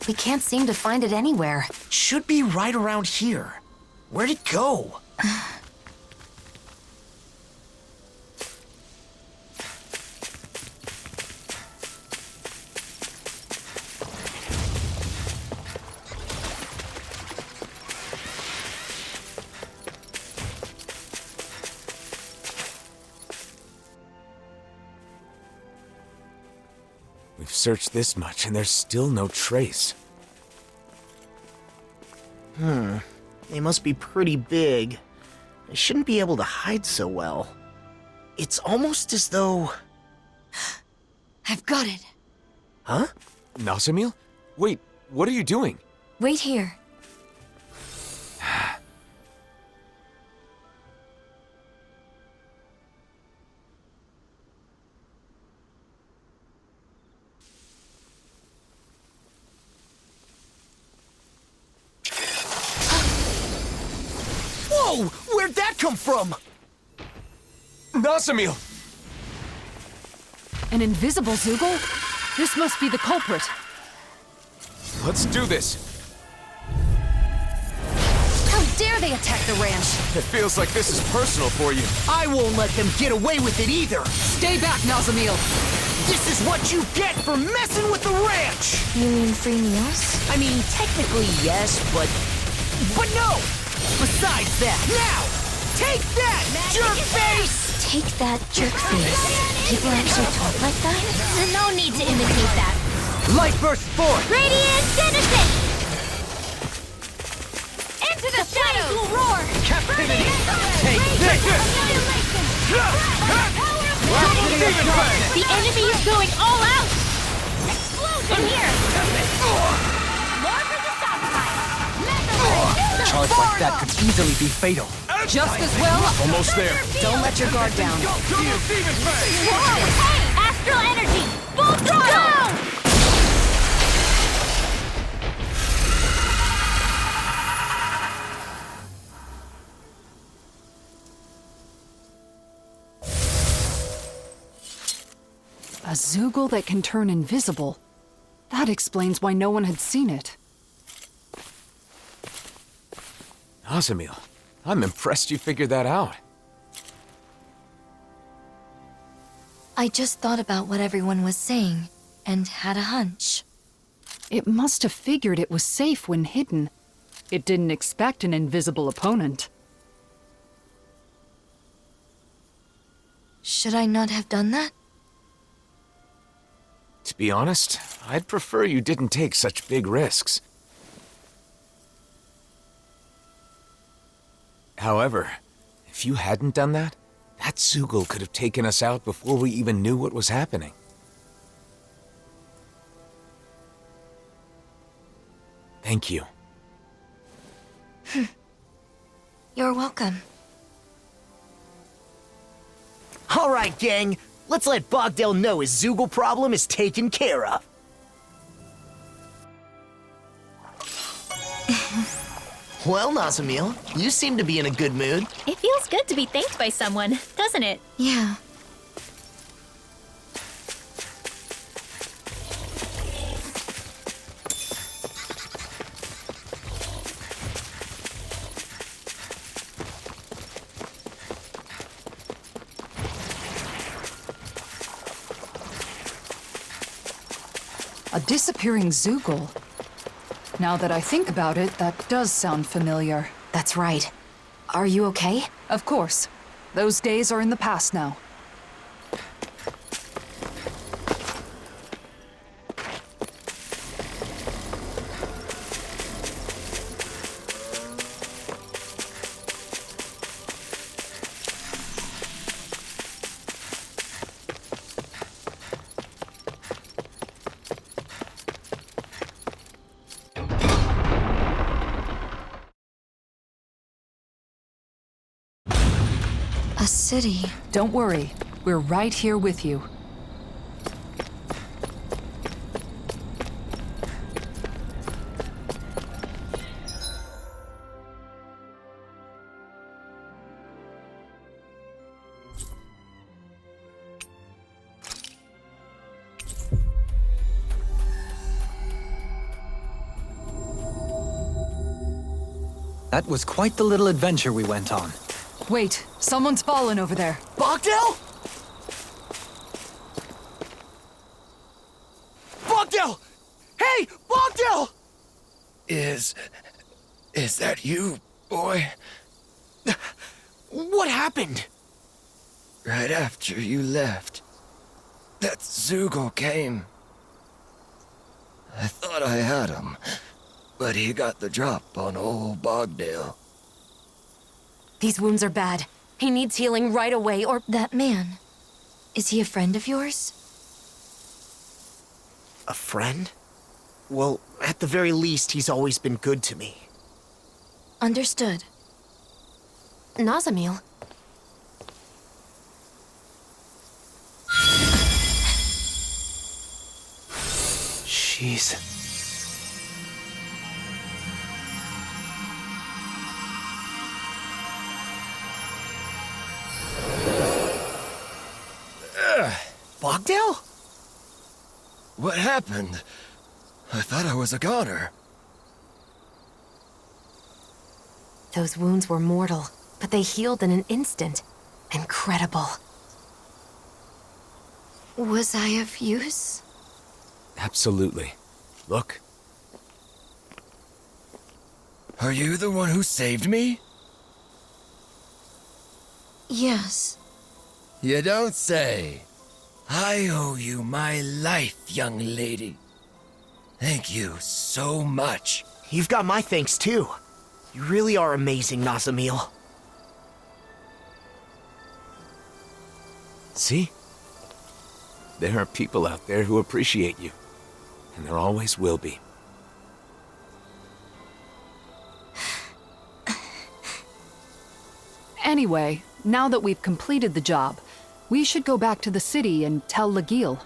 We can't seem to find it anywhere. Should be right around here. Where'd it go? We've searched this much and there's still no trace. They must be pretty big. They shouldn't be able to hide so well. It's almost as though... I've got it. Huh? Nazamil? Wait, what are you doing? Wait here. Whoa! Where'd that come from? Nazamil! An invisible Zoogle? This must be the culprit. Let's do this. How dare they attack the ranch? It feels like this is personal for you. I won't let them get away with it either! Stay back, Nazamil! This is what you get for messing with the ranch! You mean free meals? I mean, technically yes, but no! Besides that, now! Take that, jerk face! Take that, jerk face. People actually talk like that? No need to imitate that. Light burst forth! Radiant Genesis! Into the shadows will roar! Captivity! Take this! The enemy is going all out! Explosion here! More for the stockpile! A charge like that could easily be fatal. Just as well, Almost there. don't let your guard down. Hey! Astral energy! Full throttle! A Zoogle that can turn invisible. That explains why no one had seen it. Nazamil, I'm impressed you figured that out. I just thought about what everyone was saying, and had a hunch. It must have figured it was safe when hidden. It didn't expect an invisible opponent. Should I not have done that? To be honest, I'd prefer you didn't take such big risks. However, if you hadn't done that, that Zoogle could have taken us out before we even knew what was happening. Thank you. You're welcome. All right, gang. Let's let Bogdell know his Zoogle problem is taken care of. Well, Nazamil, you seem to be in a good mood. It feels good to be thanked by someone, doesn't it? Yeah. A disappearing Zoogle. Now that I think about it, that does sound familiar. That's right. Are you okay? Of course. Those days are in the past now. A city. Don't worry. We're right here with you. That was quite the little adventure we went on. Wait, someone's fallen over there. Bogdell? Bogdell! Hey, Bogdell! Is that you, boy? What happened? Right after you left, that Zoogle came. I thought I had him, but he got the drop on old Bogdale. These wounds are bad. He needs healing right away, or... That man. Is he a friend of yours? A friend? Well, at the very least, he's always been good to me. Understood. Nazamil. Jeez. Bogdell? What happened? I thought I was a goner. Those wounds were mortal, but they healed in an instant. Incredible. Was I of use? Absolutely. Look. Are you the one who saved me? Yes. You don't say. I owe you my life, young lady. Thank you so much. You've got my thanks, too. You really are amazing, Nazamil. See? There are people out there who appreciate you. And there always will be. Anyway, now that we've completed the job, we should go back to the city and tell Lagiel.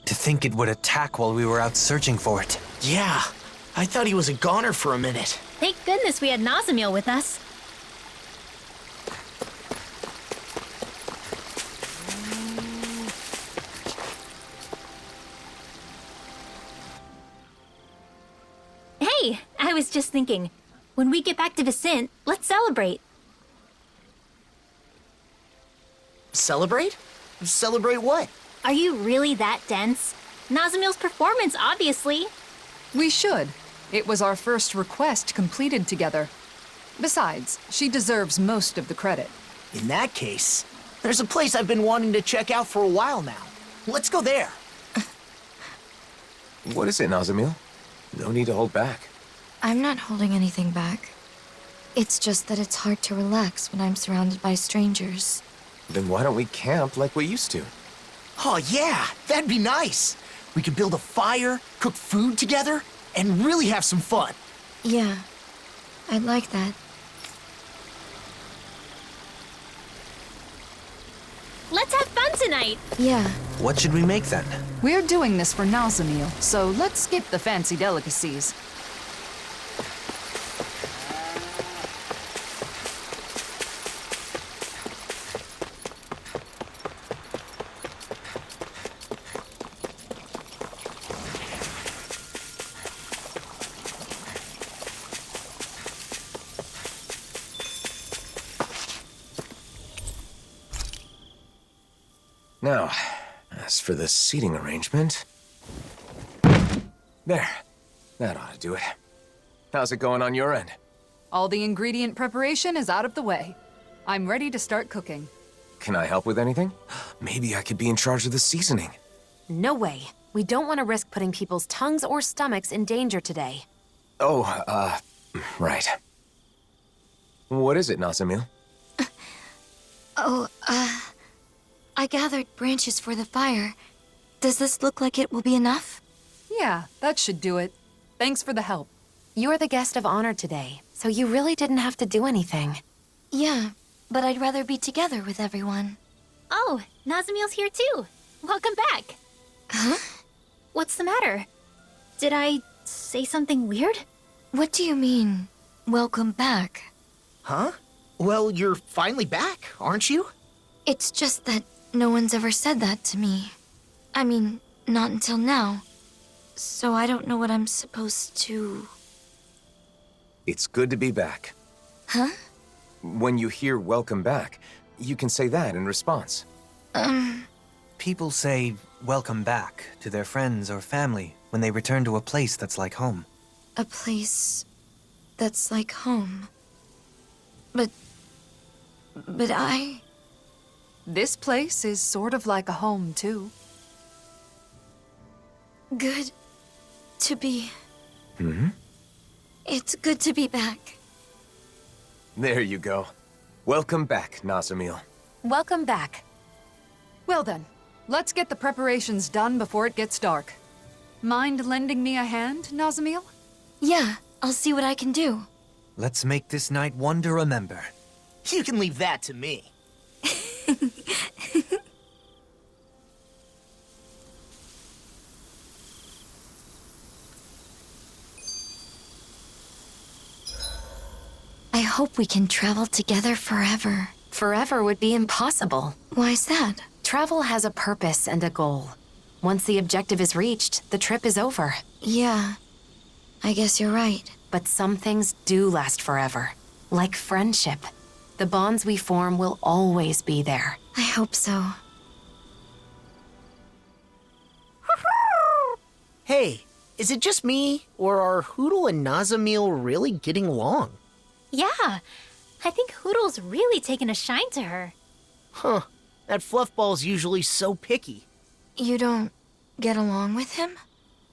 To think it would attack while we were out searching for it. Yeah, I thought he was a goner for a minute. Thank goodness we had Nazamil with us. Hey, I was just thinking, when we get back to Vicent, let's celebrate. Celebrate? Celebrate what? Are you really that dense? Nazamil's performance, obviously. We should. It was our first request completed together. Besides, she deserves most of the credit. In that case, there's a place I've been wanting to check out for a while now. Let's go there. What is it, Nazamil? No need to hold back. I'm not holding anything back. It's just that it's hard to relax when I'm surrounded by strangers. Then why don't we camp like we used to? Oh yeah, that'd be nice. We could build a fire, cook food together, and really have some fun. Yeah, I'd like that. Let's have fun tonight. Yeah, What should we make then? We're doing this for Nazamil, so let's skip the fancy delicacies. Now, as for the seating arrangement... There. That ought to do it. How's it going on your end? All the ingredient preparation is out of the way. I'm ready to start cooking. Can I help with anything? Maybe I could be in charge of the seasoning. No way. We don't want to risk putting people's tongues or stomachs in danger today. Oh, right. What is it, Nazamil? I gathered branches for the fire. Does this look like it will be enough? Yeah, that should do it. Thanks for the help. You're the guest of honor today, so you really didn't have to do anything. Yeah, but I'd rather be together with everyone. Oh, Nazamil's here too. welcome back. Huh? What's the matter? Did I say something weird? What do you mean, welcome back? Huh? Well, you're finally back, aren't you? It's just that no one's ever said that to me. I mean, not until now. So I don't know what I'm supposed to... It's good to be back. Huh? When you hear welcome back, you can say that in response. People say welcome back to their friends or family when they return to a place that's like home. A place that's like home. But I... This place is sort of like a home, too. Good to be... Mm-hmm. It's good to be back. There you go. Welcome back, Nazamil. Welcome back. Well then, let's get the preparations done before it gets dark. Mind lending me a hand, Nazamil? Yeah, I'll see what I can do. Let's make this night one to remember. You can leave that to me. I hope we can travel together forever. Forever would be impossible. Why's that? Travel has a purpose and a goal. Once the objective is reached, the trip is over. Yeah, I guess you're right. But some things do last forever. Like friendship. The bonds we form will always be there. I hope so. Hey, is it just me, or are Hootle and Nazamil really getting along? Yeah, I think Hoodle's really taken a shine to her. Huh, that fluffball's usually so picky. You don't get along with him?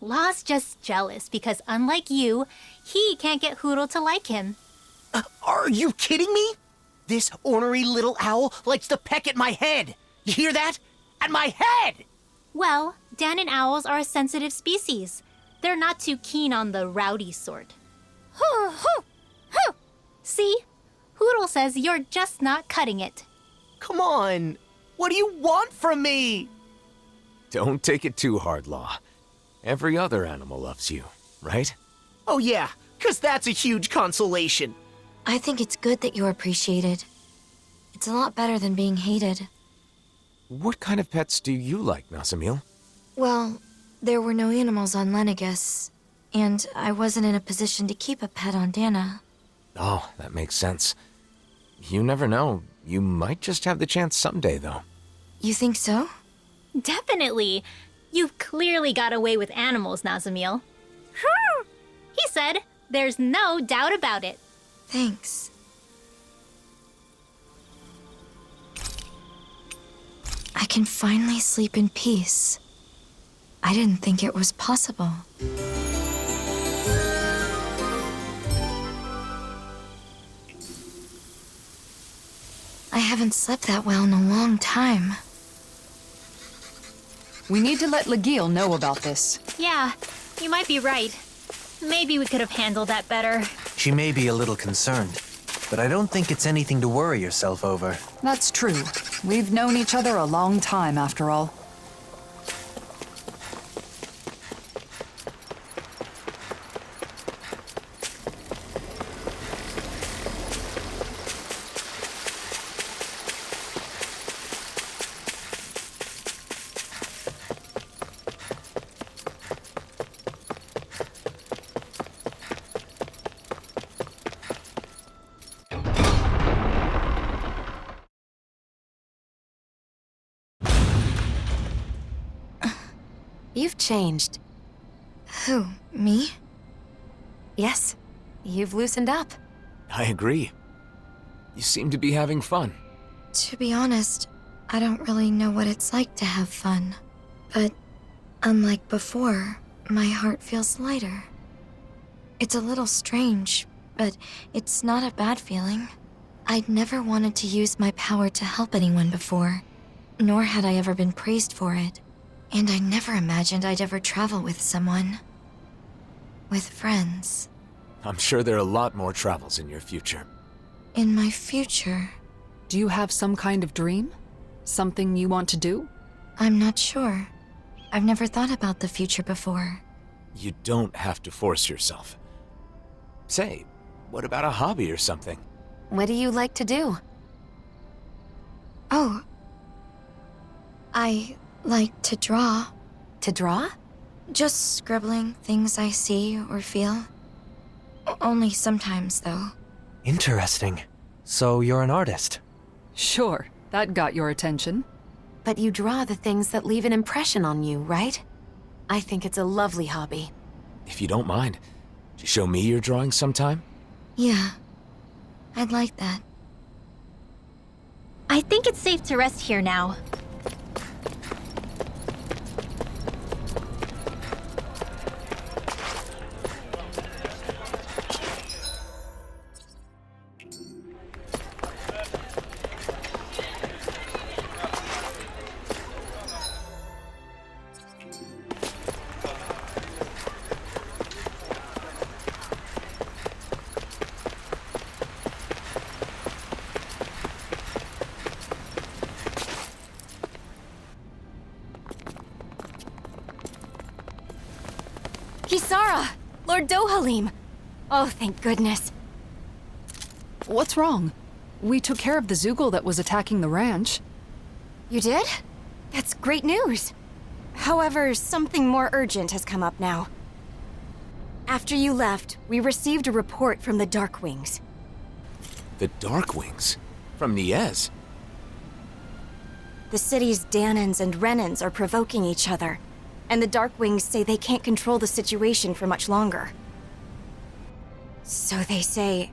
Law's just jealous because, unlike you, he can't get Hootle to like him. Are you kidding me? This ornery little owl likes to peck at my head. You hear that? At my head! Well, Dan and owls are a sensitive species. They're not too keen on the rowdy sort. Hoo, hoo, hoo! See? Hootle says you're just not cutting it. Come on. What do you want from me? Don't take it too hard, Law. Every other animal loves you, right? Oh yeah, 'cause that's a huge consolation. I think it's good that you're appreciated. It's a lot better than being hated. What kind of pets do you like, Nazamil? Well, there were no animals on Lenegus, and I wasn't in a position to keep a pet on Dana. Oh, that makes sense. You never know. You might just have the chance someday, though. You think so? Definitely. You've clearly got away with animals, Nazamil. He said, there's no doubt about it. Thanks. I can finally sleep in peace. I didn't think it was possible. I haven't slept that well in a long time. We need to let Legil know about this. Yeah, you might be right. Maybe we could have handled that better. She may be a little concerned, but I don't think it's anything to worry yourself over. That's true. We've known each other a long time, after all. You've changed. Who, me? Yes, you've loosened up. I agree. You seem to be having fun. To be honest, I don't really know what it's like to have fun. But unlike before, my heart feels lighter. It's a little strange, but it's not a bad feeling. I'd never wanted to use my power to help anyone before, nor had I ever been praised for it. And I never imagined I'd ever travel with someone. With friends. I'm sure there are a lot more travels in your future. In my future. Do you have some kind of dream? Something you want to do? I'm not sure. I've never thought about the future before. You don't have to force yourself. Say, what about a hobby or something? What do you like to do? Oh. I like to draw. To draw? Just scribbling things I see or feel. Only sometimes, though. Interesting. So you're an artist? Sure, that got your attention. But you draw the things that leave an impression on you, right? I think it's a lovely hobby. If you don't mind, could you show me your drawings sometime? Yeah. I'd like that. I think it's safe to rest here now. Kisara! Lord Dohalim! Oh, thank goodness. What's wrong? We took care of the Zoogle that was attacking the ranch. You did? That's great news. However, something more urgent has come up now. After you left, we received a report from the Darkwings. The Darkwings? From Niez? The city's Danans and Renans are provoking each other, and the Darkwings say they can't control the situation for much longer. So they say...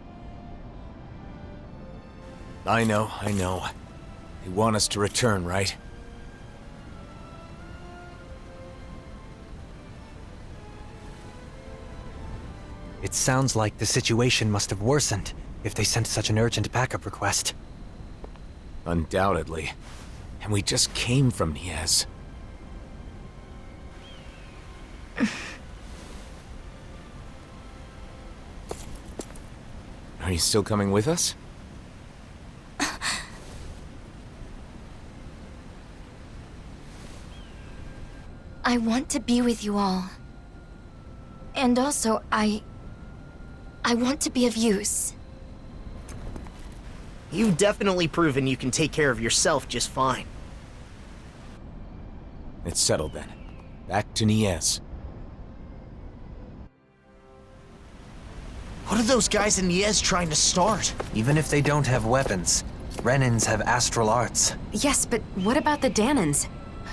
I know. They want us to return, right? It sounds like the situation must have worsened if they sent such an urgent backup request. Undoubtedly. And we just came from Niez. Are you still coming with us? I want to be with you all. And also, I want to be of use. You've definitely proven you can take care of yourself just fine. It's settled then. Back to Niez. What are those guys in Niez trying to start? Even if they don't have weapons, Renans have astral arts. Yes, but what about the Danans?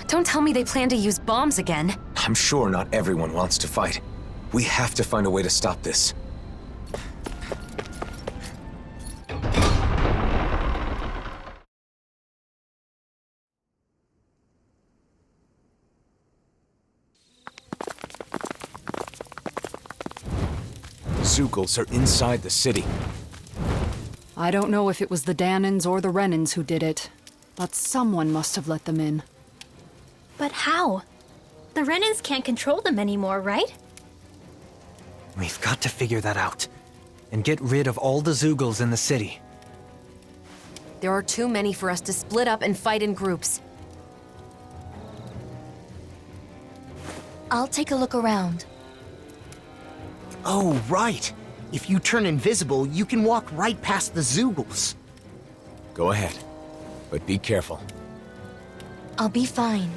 Don't tell me they plan to use bombs again. I'm sure not everyone wants to fight. We have to find a way to stop this. Zoogles are inside the city. I don't know if it was the Danans or the Renans who did it, but someone must have let them in. But how? The Renans can't control them anymore, right? We've got to figure that out. And get rid of all the Zoogles in the city. There are too many for us to split up and fight in groups. I'll take a look around. Oh, right. If you turn invisible, you can walk right past the Zoogles. Go ahead, but be careful. I'll be fine.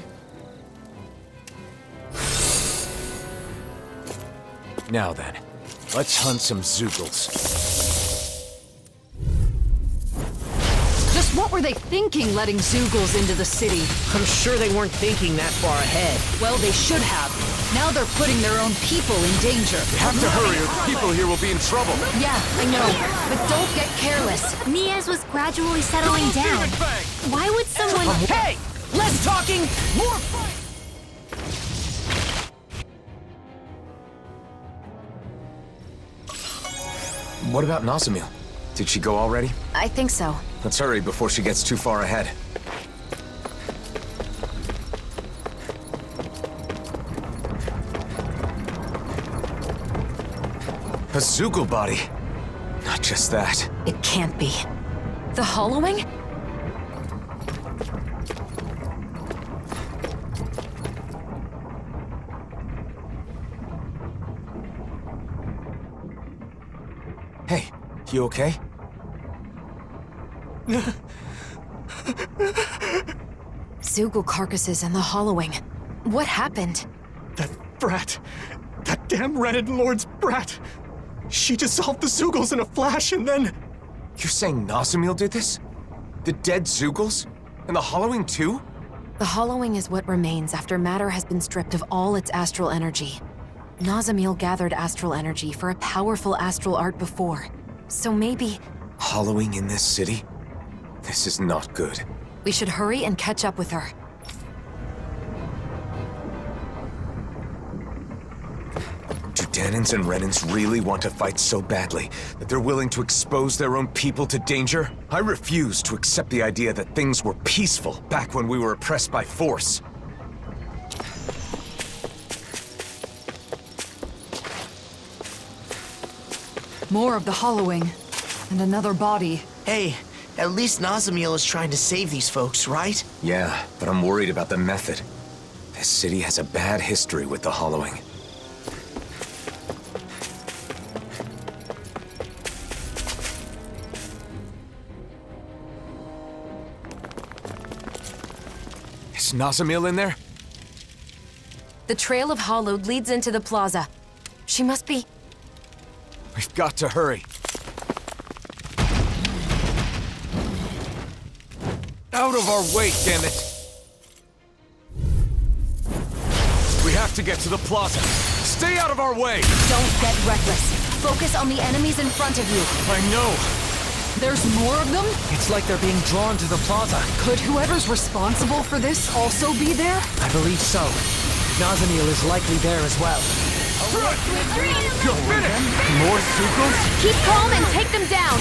Now then, let's hunt some Zoogles. Just what were they thinking letting Zoogles into the city? I'm sure they weren't thinking that far ahead. Well, they should have. Now they're putting their own people in danger. We have to hurry or the people here will be in trouble. Yeah, I know. But don't get careless. Niez was gradually settling down. Why would someone... Hey! Less talking, more fight! What about Nazamil? Did she go already? I think so. Let's hurry before she gets too far ahead. A Zoogle body. Not just that. It can't be. The hollowing? You okay? Zoogle carcasses and the hollowing. What happened? That brat. That damn Reddit Lord's brat. She dissolved the Zoogles in a flash and then... You're saying Nazamil did this? The dead Zoogles? And the hollowing too? The hollowing is what remains after matter has been stripped of all its astral energy. Nazamil gathered astral energy for a powerful astral art before. So maybe... Hollowing in this city? This is not good. we should hurry and catch up with her. Do Danins and Renans really want to fight so badly that they're willing to expose their own people to danger? I refuse to accept the idea that things were peaceful back when we were oppressed by force. More of the hollowing. And another body. Hey, at least Nazamil is trying to save these folks, right? Yeah, but I'm worried about the method. This city has a bad history with the hollowing. Is Nazamil in there? The trail of hollowed leads into the plaza. She must be... We've got to hurry. Out of our way, damn it! We have to get to the plaza. Stay out of our way! Don't get reckless. Focus on the enemies in front of you. I know. There's more of them? It's like they're being drawn to the plaza. Could whoever's responsible for this also be there? I believe so. Nazamil is likely there as well. Go, finish! More Zoogles? Keep calm and take them down.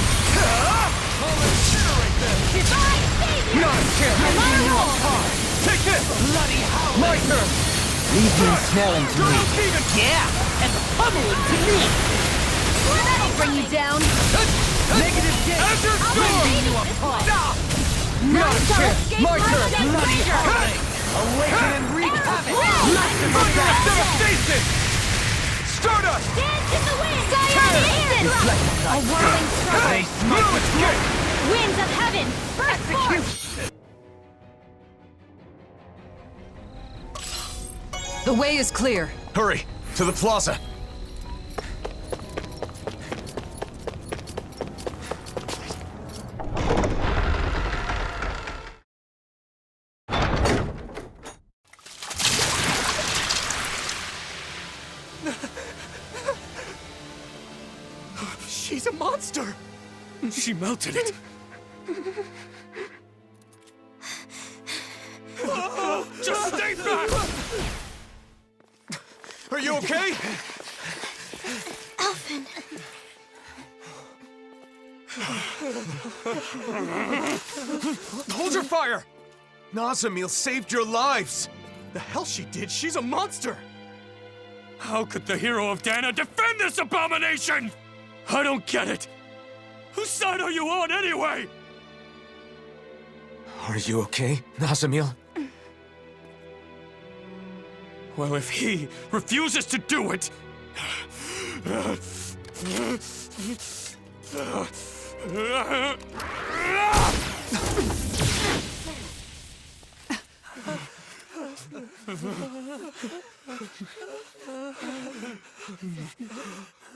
Not a chance! Take this! Bloody hell! My turn! Leave the ensnaring to me. Yeah, and the pummeling to me. That'll bring you down. Negative game. Enter storm! Not a chance. My turn. Bloody howling. Awaken and wreak havoc. Devastation! Stardust! Dance in the wind. A whirling strike. Winds of heaven. Burst forth. The way is clear. Hurry! To the plaza! She's a monster. She melted it. Just stay back! Are you okay? Elfin. Hold your fire! Nazamil saved your lives! The hell she did? She's a monster. How could the hero of Dana defend this abomination? I don't get it. Whose side are you on anyway? Are you okay, Nazamil? Well, if he refuses to do it...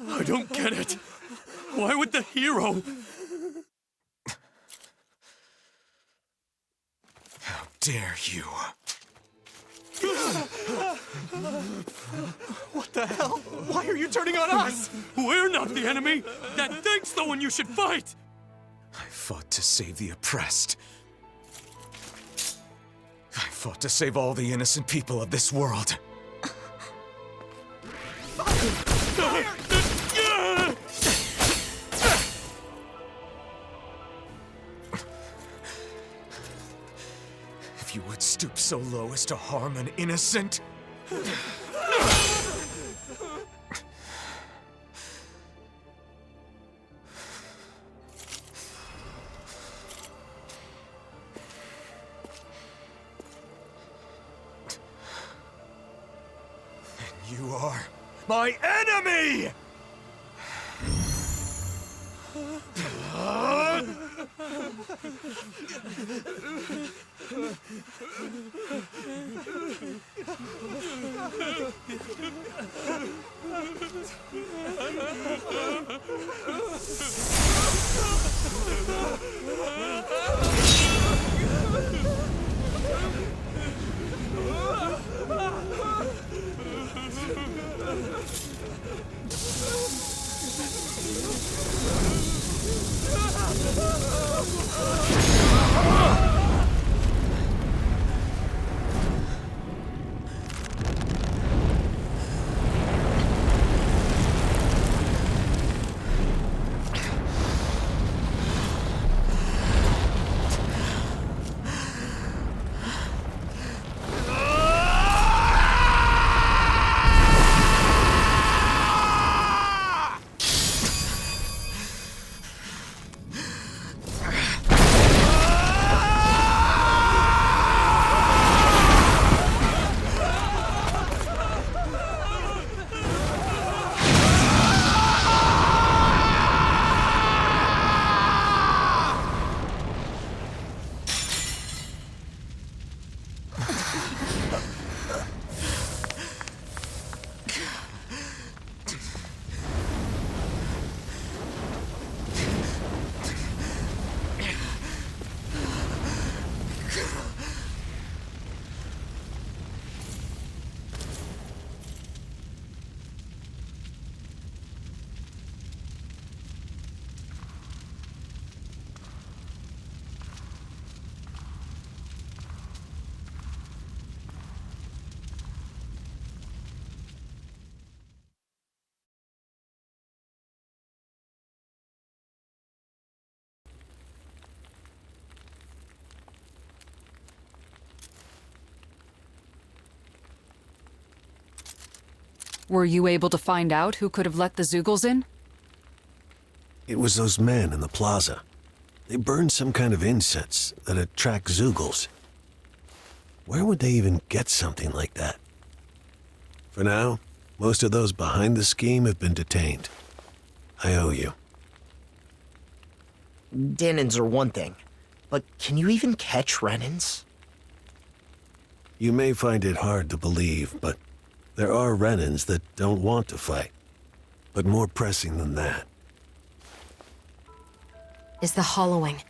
I don't get it. Why would the hero... How dare you? What the hell? Why are you turning on us? We're not the enemy. That thing's the one you should fight. I fought to save the oppressed. I fought to save all the innocent people of this world. If you would stoop so low as to harm an innocent... And you are my enemy! Were you able to find out who could have let the Zeugles in? It was those men in the plaza. They burned some kind of incense that attract Zeugles. Where would they even get something like that? For now, most of those behind the scheme have been detained. I owe you. Danins are one thing, but can you even catch Renans? You may find it hard to believe, but there are Renans that don't want to fight. But more pressing than that Is the hollowing,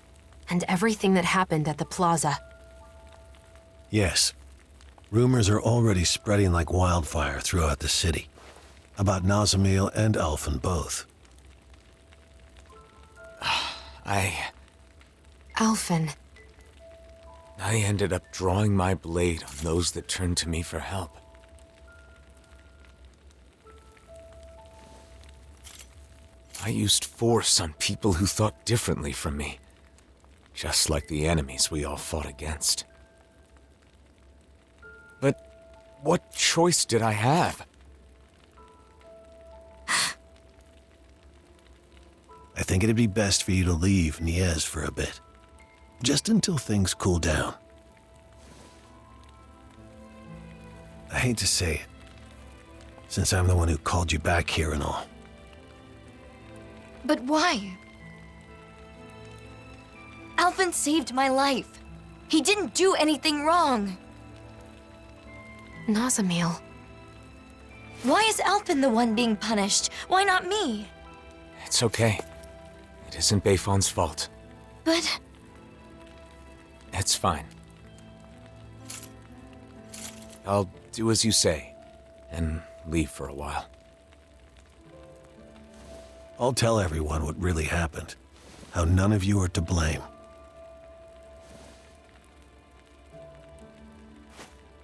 and everything that happened at the plaza. yes, rumors are already spreading like wildfire throughout the city. About Nazamil and Alphen both. Alphen. I ended up drawing my blade on those that turned to me for help. I used force on people who thought differently from me, just like the enemies we all fought against. But what choice did I have? I think it'd be best for you to leave Niez for a bit. Just until things cool down. I hate to say it, since I'm the one who called you back here and all. But why? Alphen saved my life. He didn't do anything wrong. Nazamil. Why is Alphen the one being punished? Why not me? It's okay. It isn't Bayfon's fault. But It's fine. I'll do as you say, and leave for a while. I'll tell everyone what really happened. How none of you are to blame.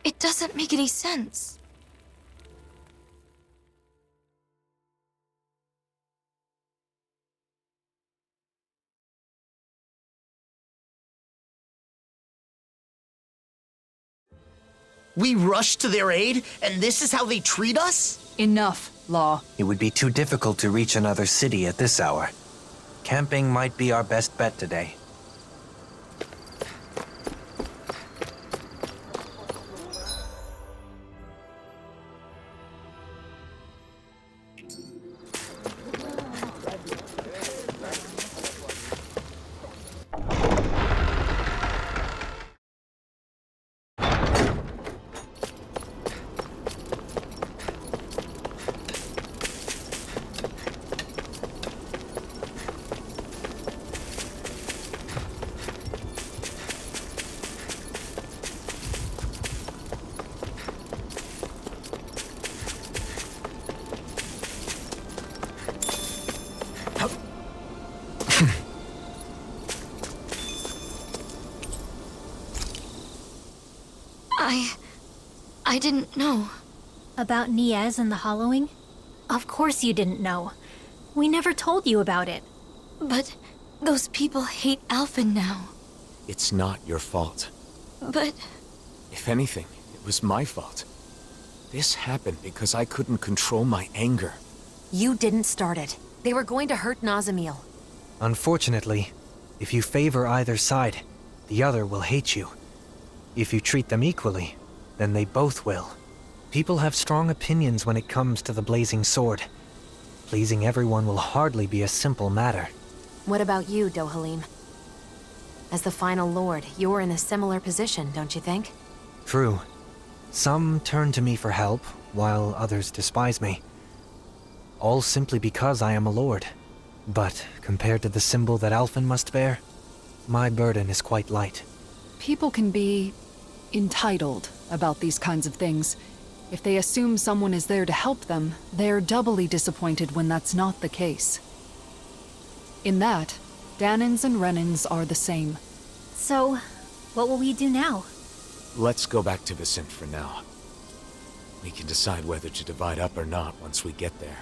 it doesn't make any sense. We rushed to their aid, and this is how they treat us? Enough, Law. It would be too difficult to reach another city at this hour. Camping might be our best bet today. I didn't know. About Niez and the Hollowing? Of course you didn't know. We never told you about it. But those people hate Alphen now. It's not your fault. But If anything, it was my fault. This happened because I couldn't control my anger. You didn't start it. They were going to hurt Nazamil. Unfortunately, if you favor either side, the other will hate you. If you treat them equally, then they both will. People have strong opinions when it comes to the Blazing Sword. Pleasing everyone will hardly be a simple matter. What about you, Dohalim? As the final lord, you're in a similar position, don't you think? True. Some turn to me for help, while others despise me. All simply because I am a lord. But compared to the symbol that Alphen must bear, my burden is quite light. People can be entitled about these kinds of things. If they assume someone is there to help them, they're doubly disappointed when that's not the case. In that, Dahnans and Renans are the same. So, what will we do now? Let's go back to Vicent for now. We can decide whether to divide up or not once we get there.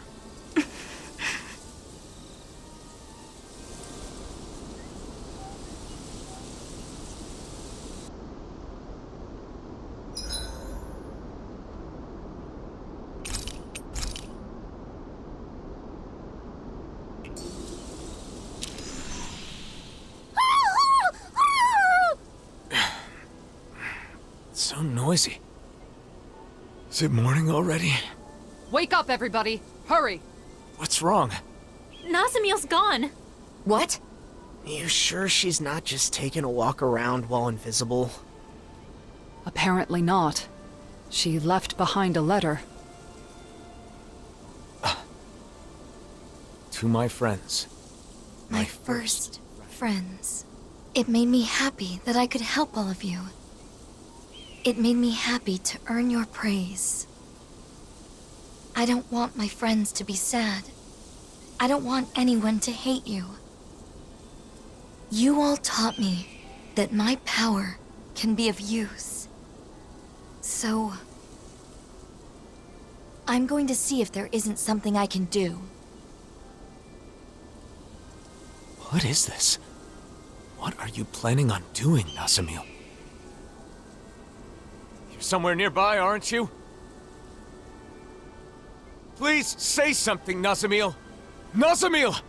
So noisy. Is it morning already? Wake up, everybody! Hurry! What's wrong? Nazamil's gone! What? You sure she's not just taking a walk around while invisible? Apparently not. She left behind a letter. To my friends. My first friends. It made me happy that I could help all of you. It made me happy to earn your praise. I don't want my friends to be sad. I don't want anyone to hate you. You all taught me that my power can be of use. So, I'm going to see if there isn't something I can do. What is this? What are you planning on doing, Nazamil? You're somewhere nearby, aren't you? Please say something, Nazamil! Nazamil!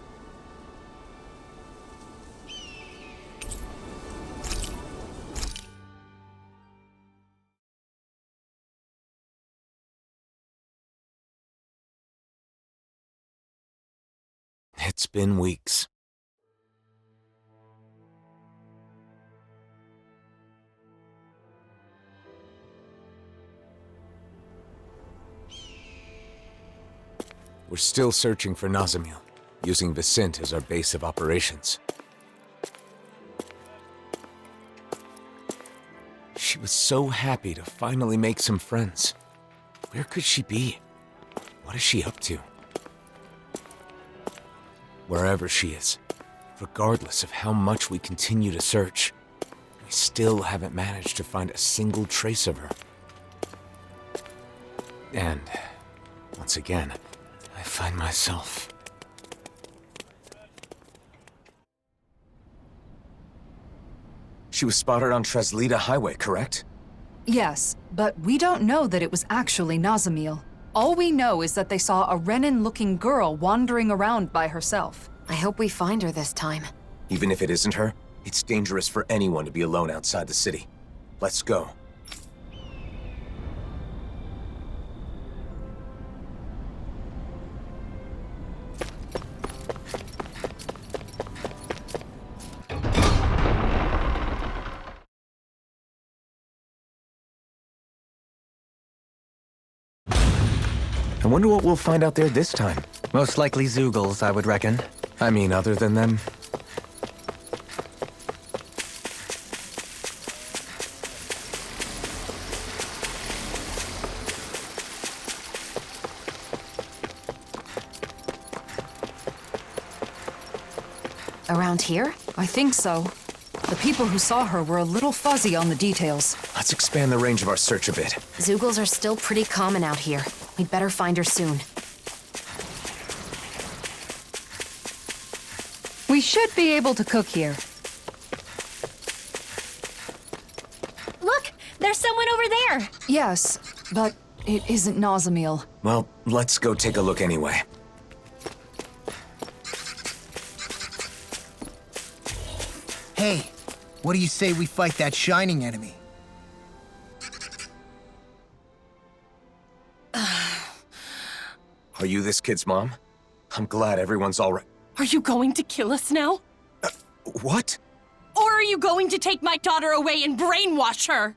It's been weeks. We're still searching for Nazamil, using Vicent as our base of operations. She was so happy to finally make some friends. Where could she be? What is she up to? Wherever she is, regardless of how much we continue to search, we still haven't managed to find a single trace of her. And, once again, I find myself... She was spotted on Treslita Highway, correct? Yes, but we don't know that it was actually Nazamil. All we know is that they saw a Renan-looking girl wandering around by herself. I hope we find her this time. Even if it isn't her, it's dangerous for anyone to be alone outside the city. Let's go. I wonder what we'll find out there this time. Most likely Zeugles, I would reckon. I mean, other than them. Around here? I think so. The people who saw her were a little fuzzy on the details. Let's expand the range of our search a bit. Zeugles are still pretty common out here. We'd better find her soon. We should be able to cook here. Look! There's someone over there! Yes, but it isn't Nazamil. Well, let's go take a look anyway. Hey, what do you say we fight that shining enemy? Are you this kid's mom? I'm glad everyone's all right. Are you going to kill us now? What? Or are you going to take my daughter away and brainwash her?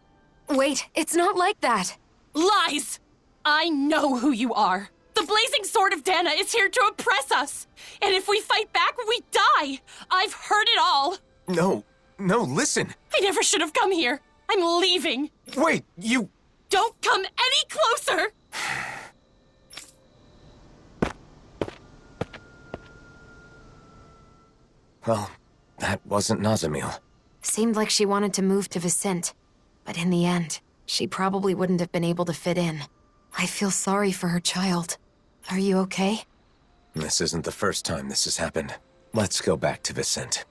Wait, it's not like that. Lies! I know who you are. The Blazing Sword of Dana is here to oppress us. And if we fight back, we die. I've heard it all. No, listen. I never should have come here. I'm leaving. Wait, you... Don't come any closer! Well, that wasn't Nazamil. Seemed like she wanted to move to Vicente. But in the end, she probably wouldn't have been able to fit in. I feel sorry for her child. Are you okay? This isn't the first time this has happened. Let's go back to Vicente.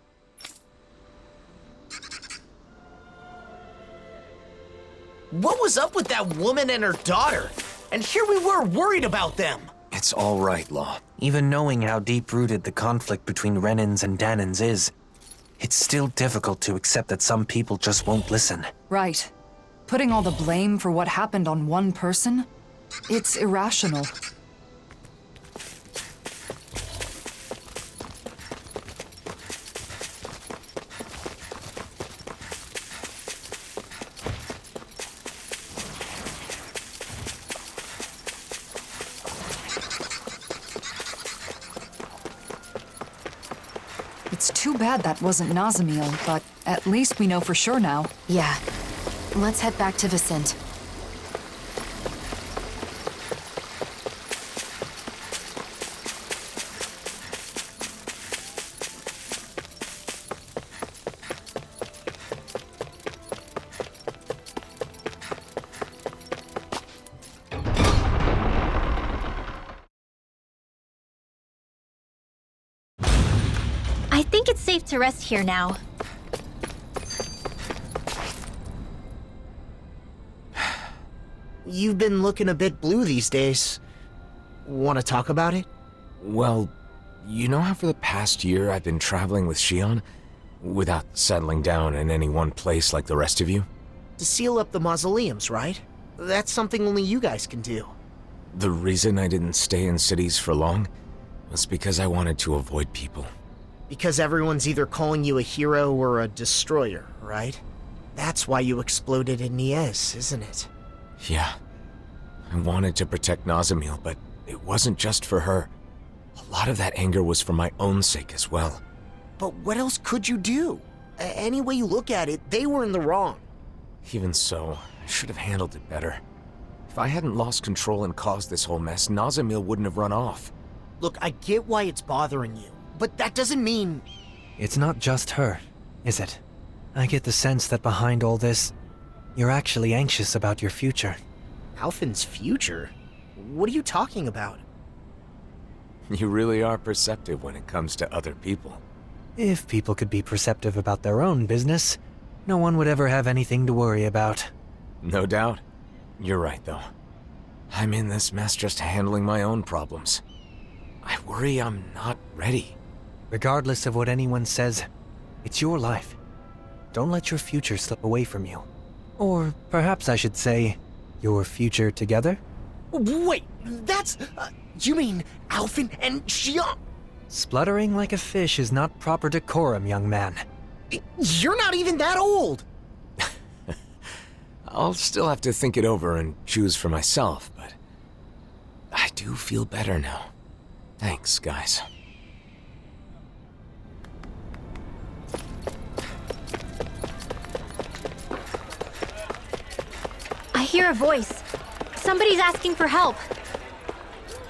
What was up with that woman and her daughter? And here we were worried about them. It's all right, Law. Even knowing how deep-rooted the conflict between Renans and Danans is, it's still difficult to accept that some people just won't listen. Right. Putting all the blame for what happened on one person? It's irrational. It's too bad that wasn't Nazamil, but at least we know for sure now. Yeah. Let's head back to Vicente. I think it's safe to rest here now. You've been looking a bit blue these days. Want to talk about it? Well, you know how for the past year I've been traveling with Shion? Without settling down in any one place like the rest of you? To seal up the mausoleums, right? That's something only you guys can do. The reason I didn't stay in cities for long was because I wanted to avoid people. Because everyone's either calling you a hero or a destroyer, right? That's why you exploded in Niez, isn't it? Yeah. I wanted to protect Nazamil, but it wasn't just for her. A lot of that anger was for my own sake as well. But what else could you do? Any way you look at it, they were in the wrong. Even so, I should have handled it better. If I hadn't lost control and caused this whole mess, Nazamil wouldn't have run off. Look, I get why it's bothering you, but that doesn't mean... It's not just her, is it? I get the sense that behind all this, you're actually anxious about your future. Alphen's future? What are you talking about? You really are perceptive when it comes to other people. If people could be perceptive about their own business, no one would ever have anything to worry about. No doubt. You're right, though. I'm in this mess just handling my own problems. I worry I'm not ready. Regardless of what anyone says, it's your life. Don't let your future slip away from you. Or perhaps I should say, your future together? Wait, that's... you mean Alphen and Shion? Spluttering like a fish is not proper decorum, young man. You're not even that old! I'll still have to think it over and choose for myself, but I do feel better now. Thanks, guys. I hear a voice. Somebody's asking for help.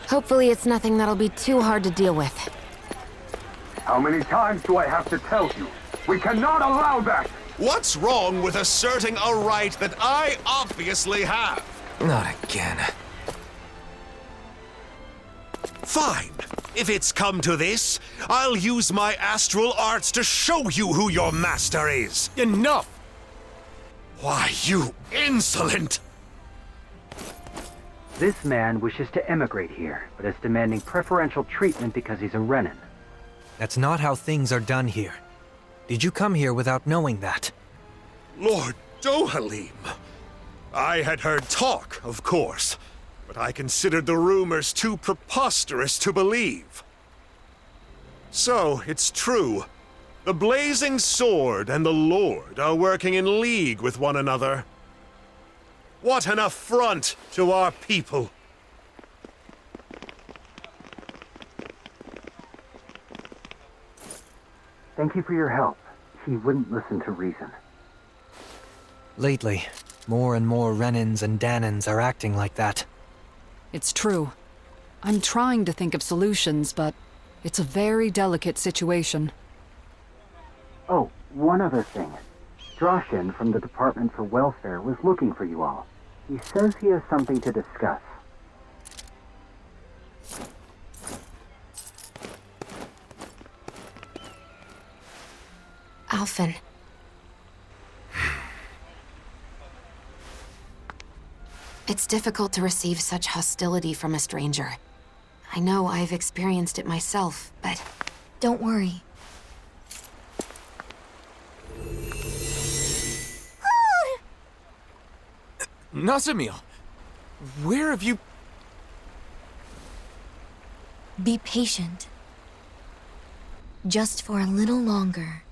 Hopefully it's nothing that'll be too hard to deal with. How many times do I have to tell you? We cannot allow that! What's wrong with asserting a right that I obviously have? Not again. Fine. If it's come to this, I'll use my astral arts to show you who your master is. Enough! Why, you insolent! This man wishes to emigrate here, but is demanding preferential treatment because he's a Renin. That's not how things are done here. Did you come here without knowing that? Lord Dohalim. I had heard talk, of course, but I considered the rumors too preposterous to believe. So, it's true. The Blazing Sword and the Lord are working in league with one another. What an affront to our people! Thank you for your help. He wouldn't listen to reason. Lately, more and more Renins and Danins are acting like that. It's true. I'm trying to think of solutions, but it's a very delicate situation. Oh, one other thing. Droshin from the Department for Welfare was looking for you all. He says he has something to discuss. Alphen. It's difficult to receive such hostility from a stranger. I know I've experienced it myself, but... Don't worry. Nazamil, where have you... Be patient. Just for a little longer.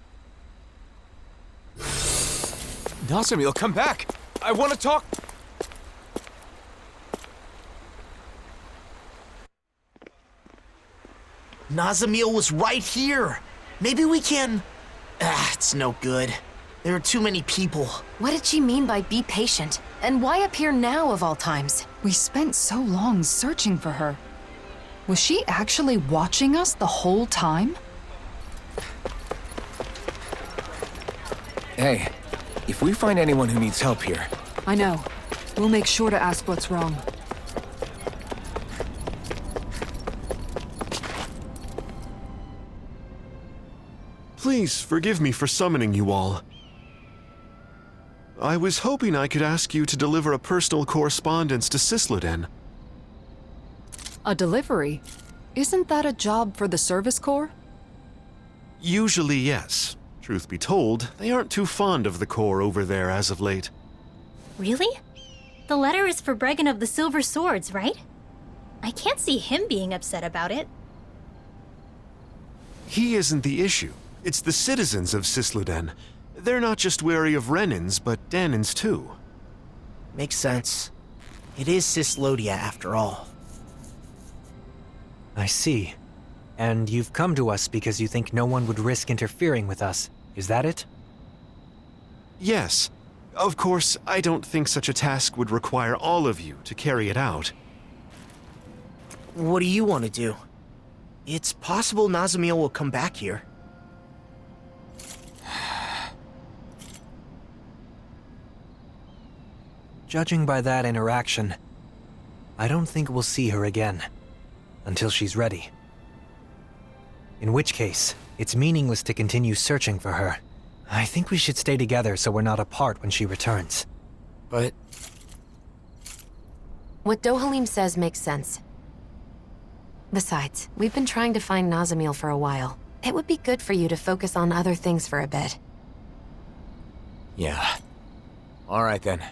Nazamil, come back! I want to talk... Nazamil was right here. Maybe we can... it's no good. There are too many people. What did she mean by be patient? And why appear now of all times? We spent so long searching for her. Was she actually watching us the whole time? Hey, if we find anyone who needs help here... I know. We'll make sure to ask what's wrong. Please forgive me for summoning you all. I was hoping I could ask you to deliver a personal correspondence to Sisluden. A delivery? Isn't that a job for the Service Corps? Usually, yes. Truth be told, they aren't too fond of the Corps over there as of late. Really? The letter is for Bregan of the Silver Swords, right? I can't see him being upset about it. He isn't the issue. It's the citizens of Sisluden. They're not just wary of Renins, but Danins too. Makes sense. It is Sislodia after all. I see. And you've come to us because you think no one would risk interfering with us. Is that it? Yes. Of course, I don't think such a task would require all of you to carry it out. What do you want to do? It's possible Nazamil will come back here. Judging by that interaction, I don't think we'll see her again. Until she's ready. In which case, it's meaningless to continue searching for her. I think we should stay together so we're not apart when she returns. But... What Dohalim says makes sense. Besides, we've been trying to find Nazamil for a while. It would be good for you to focus on other things for a bit. Yeah. All right then.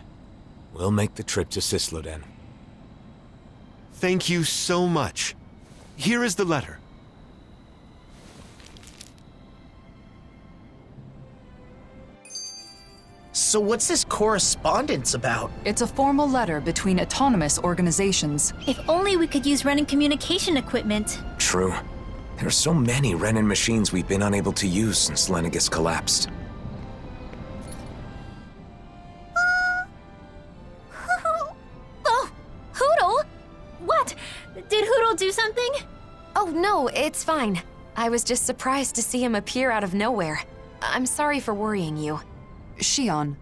We'll make the trip to Sisluden. Thank you so much. Here is the letter. So what's this correspondence about? It's a formal letter between autonomous organizations. If only we could use Renin communication equipment. True. There are so many Renin machines we've been unable to use since Lenegis collapsed. Oh, Hootle! What? Did Hootle do something? Oh no, it's fine. I was just surprised to see him appear out of nowhere. I'm sorry for worrying you. Shion,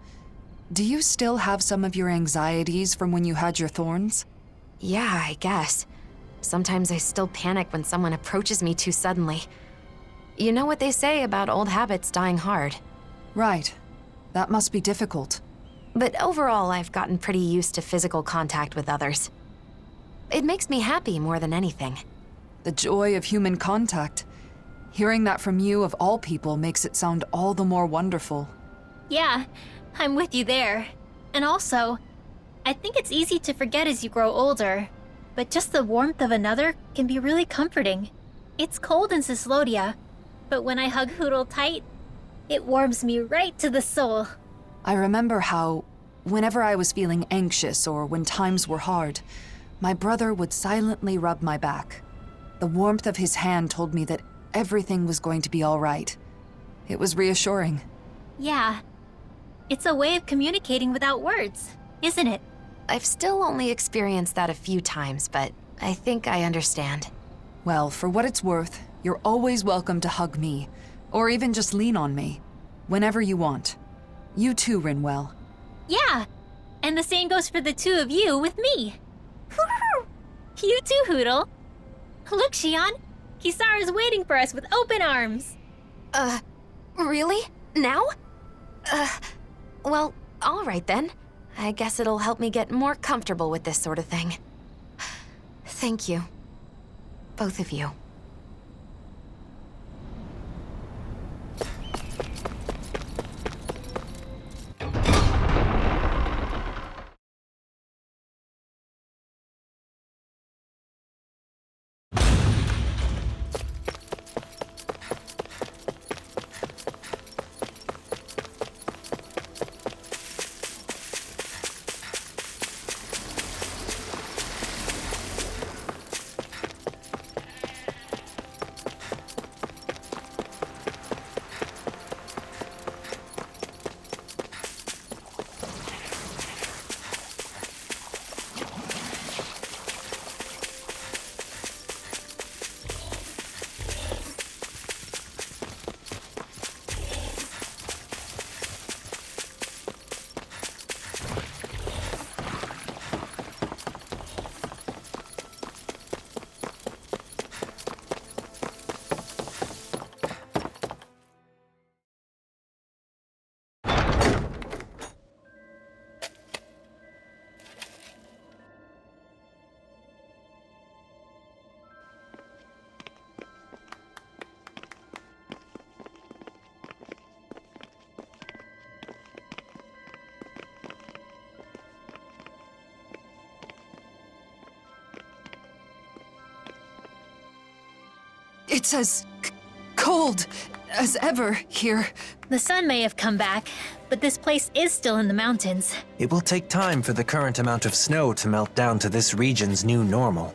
do you still have some of your anxieties from when you had your thorns? Yeah, I guess. Sometimes I still panic when someone approaches me too suddenly. You know what they say about old habits dying hard. Right. That must be difficult. But overall, I've gotten pretty used to physical contact with others. It makes me happy more than anything. The joy of human contact. Hearing that from you, of all people, makes it sound all the more wonderful. Yeah, I'm with you there. And also, I think it's easy to forget as you grow older, but just the warmth of another can be really comforting. It's cold in Cyslodia, but when I hug Hootle tight, it warms me right to the soul. I remember how, whenever I was feeling anxious or when times were hard, my brother would silently rub my back. The warmth of his hand told me that everything was going to be all right. It was reassuring. Yeah. It's a way of communicating without words, isn't it? I've still only experienced that a few times, but I think I understand. Well, for what it's worth, you're always welcome to hug me, or even just lean on me, whenever you want. You too, Rinwell. Yeah, and the same goes for the two of you with me. You too, Hootle. Look, Shion, Kisara's waiting for us with open arms. Really? Now? Well, all right then. I guess it'll help me get more comfortable with this sort of thing. Thank you. Both of you. It's as cold as ever here. The sun may have come back, but this place is still in the mountains. It will take time for the current amount of snow to melt down to this region's new normal.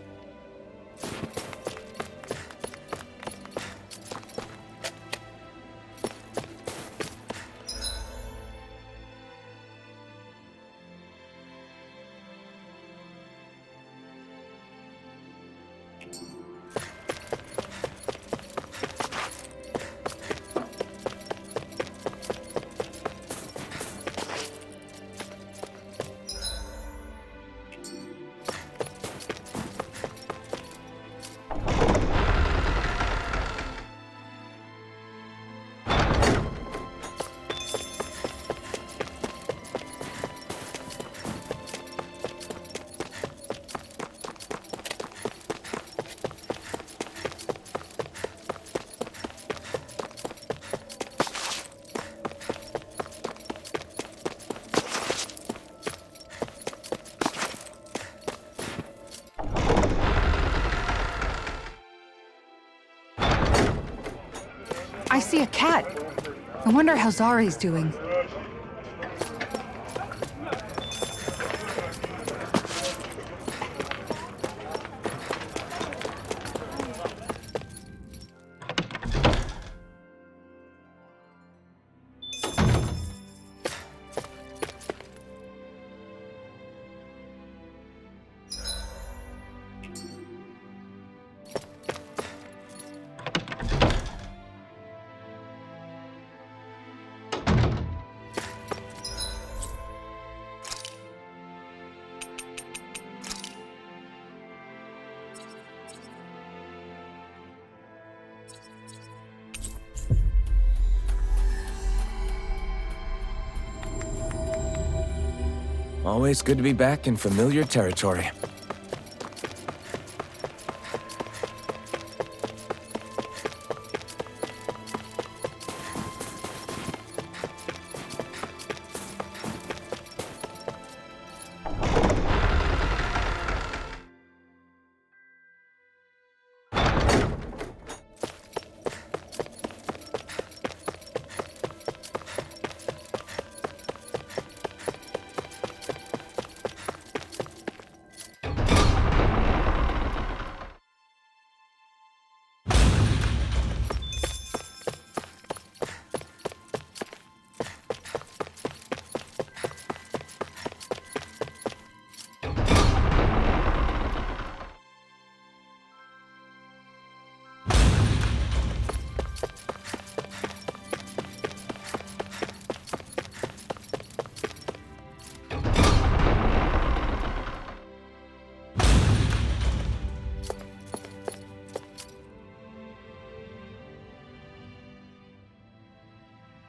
I see a cat. I wonder how Zari's doing. Always good to be back in familiar territory.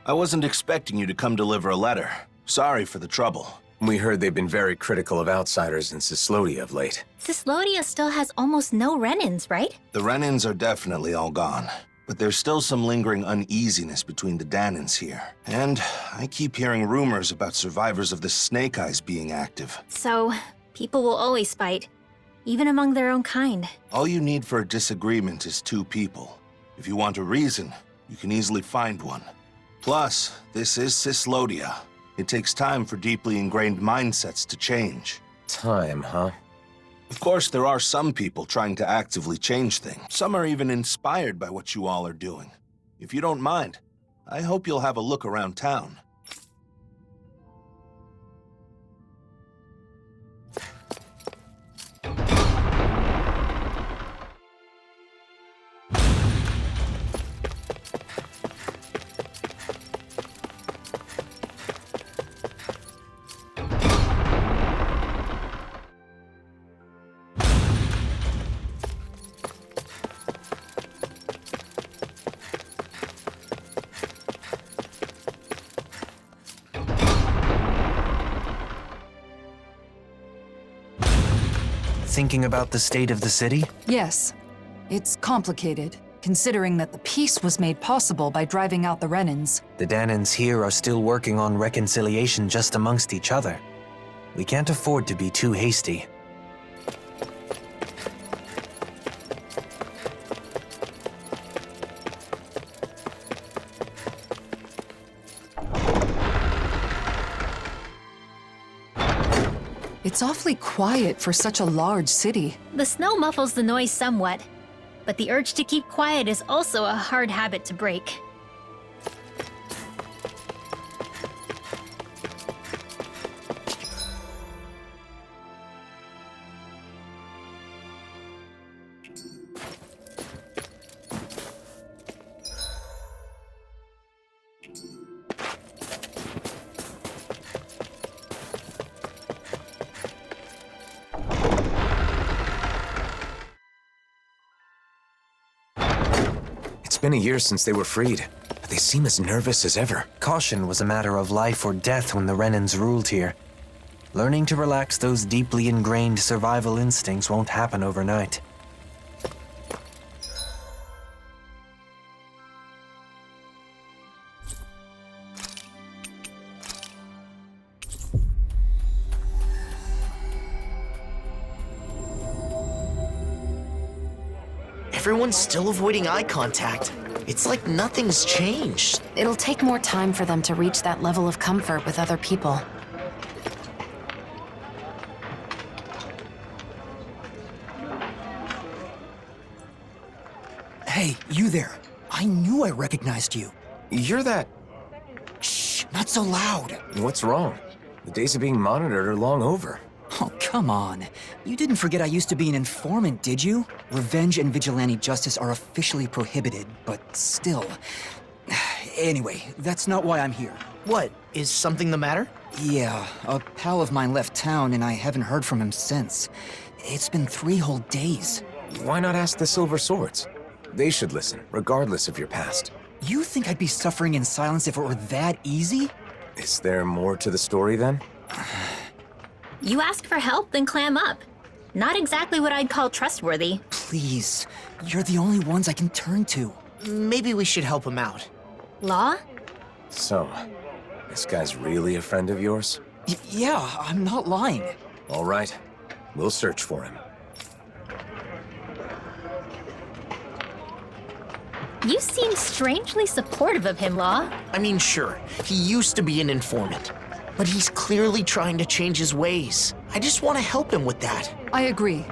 I wasn't expecting you to come deliver a letter. Sorry for the trouble. We heard they've been very critical of outsiders in Cyslodia of late. Cyslodia still has almost no Renins, right? The Renins are definitely all gone. But there's still some lingering uneasiness between the Danins here. And I keep hearing rumors about survivors of the Snake Eyes being active. So, people will always fight, even among their own kind. All you need for a disagreement is 2 people. If you want a reason, you can easily find one. Plus, this is Cyslodia. It takes time for deeply ingrained mindsets to change. Time, huh? Of course, there are some people trying to actively change things. Some are even inspired by what you all are doing. If you don't mind, I hope you'll have a look around town. Thinking about the state of the city? Yes. It's complicated, considering that the peace was made possible by driving out the Renins. The Danins here are still working on reconciliation just amongst each other. We can't afford to be too hasty. It's awfully quiet for such a large city. The snow muffles the noise somewhat, but the urge to keep quiet is also a hard habit to break. It's been a year since they were freed, but they seem as nervous as ever. Caution was a matter of life or death when the Renins ruled here. Learning to relax those deeply ingrained survival instincts won't happen overnight. Everyone's still avoiding eye contact. It's like nothing's changed. It'll take more time for them to reach that level of comfort with other people. Hey, you there. I knew I recognized you. You're that... Shh, not so loud. What's wrong? The days of being monitored are long over. Oh, come on. You didn't forget I used to be an informant, did you? Revenge and vigilante justice are officially prohibited, but still. Anyway, that's not why I'm here. What? Is something the matter? Yeah, a pal of mine left town and I haven't heard from him since. It's been 3 whole days. Why not ask the Silver Swords? They should listen, regardless of your past. You think I'd be suffering in silence if it were that easy? Is there more to the story then? You ask for help, then clam up. Not exactly what I'd call trustworthy. Please, you're the only ones I can turn to. Maybe we should help him out. Law? So, this guy's really a friend of yours? Yeah, I'm not lying. All right. We'll search for him. You seem strangely supportive of him, Law. I mean, sure, he used to be an informant, but he's clearly trying to change his ways. I just want to help him with that. I agree.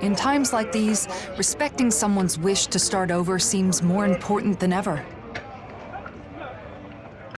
In times like these, respecting someone's wish to start over seems more important than ever.